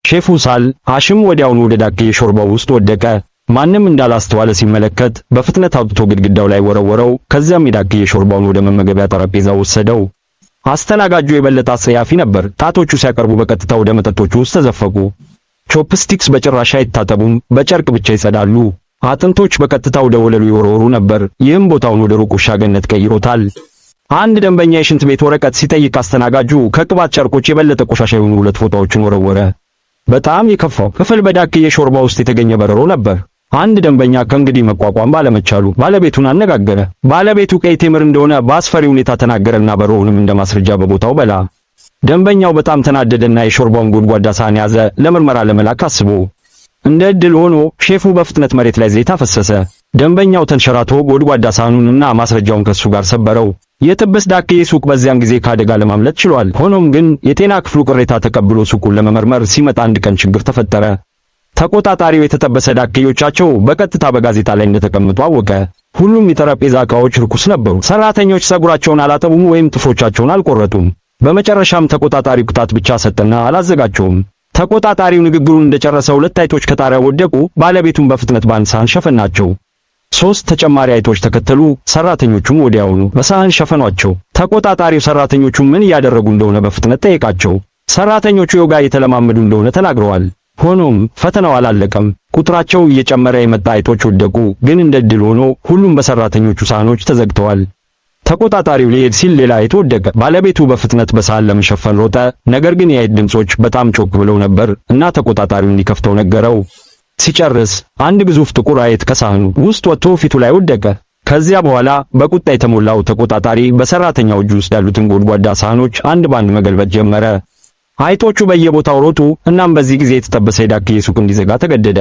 ሼፉ ሳል ሐሽም ወዲያውኑ ወደ ዳክዬ ሾርባው ውስጥ ወደቀ። ማንም እንዳላስተዋለ ሲመለከት በፍጥነት አውጥቶ ግድግዳው ላይ ወረወረው። ከዚያም የዳክዬ ሾርባውን ወደ መመገቢያ ጠረጴዛ ወሰደው። አስተናጋጁ የበለጠ አስጸያፊ ነበር። ጣቶቹ ሲያቀርቡ በቀጥታ ወደ መጠጦቹ ውስጥ ተዘፈቁ። ቾፕስቲክስ በጭራሽ አይታጠቡም፣ በጨርቅ ብቻ ይጸዳሉ። አጥንቶች በቀጥታ ወደ ወለሉ ይወረወሩ ነበር። ይህም ቦታውን ወደ ሩቅ ውሻ ገነት ቀይሮታል። አንድ ደንበኛ የሽንት ቤት ወረቀት ሲጠይቅ አስተናጋጁ ከቅባት ጨርቆች የበለጠ ቆሻሻ የሆኑ 2 ፎጣዎችን ወረወረ። በጣም የከፋው ክፍል በዳክዬ ሾርባ ውስጥ የተገኘ በረሮ ነበር። አንድ ደንበኛ ከእንግዲህ መቋቋም ባለመቻሉ ባለቤቱን አነጋገረ። ባለቤቱ ቀይ ቴምር እንደሆነ በአስፈሪ ሁኔታ ተናገረና በረሮውንም እንደማስረጃ በቦታው በላ። ደንበኛው በጣም ተናደደና የሾርባውን ጎድጓዳ ሳህን ያዘ፣ ለምርመራ ለመላክ አስቦ። እንደ ዕድል ሆኖ ሼፉ በፍጥነት መሬት ላይ ዘይት አፈሰሰ። ደንበኛው ተንሸራቶ ጎድጓዳ ሳህኑንና ማስረጃውን ከሱ ጋር ሰበረው። የጥብስ ዳክዬ ሱቅ በዚያን ጊዜ ከአደጋ ለማምለጥ ችሏል። ሆኖም ግን የጤና ክፍሉ ቅሬታ ተቀብሎ ሱቁን ለመመርመር ሲመጣ አንድ ቀን ችግር ተፈጠረ። ተቆጣጣሪው የተጠበሰ ዳክዬዎቻቸው በቀጥታ በጋዜጣ ላይ እንደተቀመጡ አወቀ። ሁሉም የጠረጴዛ ዕቃዎች ርኩስ ነበሩ። ሰራተኞች ፀጉራቸውን አላጠቡም ወይም ጥፍሮቻቸውን አልቆረጡም። በመጨረሻም ተቆጣጣሪው ቅጣት ብቻ ሰጠና አላዘጋቸውም። ተቆጣጣሪው ንግግሩን እንደጨረሰ 2 አይጦች ከጣሪያው ወደቁ። ባለቤቱን በፍጥነት በአንድ ሳህን ሸፈናቸው። 3 ተጨማሪ አይጦች ተከተሉ። ሰራተኞቹም ወዲያውኑ በሳህን ሸፈኗቸው። ተቆጣጣሪው ሰራተኞቹ ምን እያደረጉ እንደሆነ በፍጥነት ጠየቃቸው። ሰራተኞቹ ዮጋ እየተለማመዱ እንደሆነ ተናግረዋል። ሆኖም ፈተናው አላለቀም። ቁጥራቸው እየጨመረ የመጣ አይጦች ወደቁ። ግን እንደ ዕድል ሆኖ ሁሉም በሰራተኞቹ ሳህኖች ተዘግተዋል። ተቆጣጣሪው ሊሄድ ሲል ሌላ አይጥ ወደቀ። ባለቤቱ በፍጥነት በሳህን ለመሸፈን ሮጠ። ነገር ግን የአይጥ ድምጾች በጣም ጮክ ብለው ነበር እና ተቆጣጣሪው እንዲከፍተው ነገረው። ሲጨርስ አንድ ግዙፍ ጥቁር አይጥ ከሳህኑ ውስጥ ወጥቶ ፊቱ ላይ ወደቀ። ከዚያ በኋላ በቁጣ የተሞላው ተቆጣጣሪ በሰራተኛው እጅ ውስጥ ያሉትን ጎድጓዳ ሳህኖች አንድ ባንድ መገልበጥ ጀመረ። አይጦቹ በየቦታው ሮጡ። እናም በዚህ ጊዜ የተጠበሰ የዳክዬ ሱቅ እንዲዘጋ ተገደደ።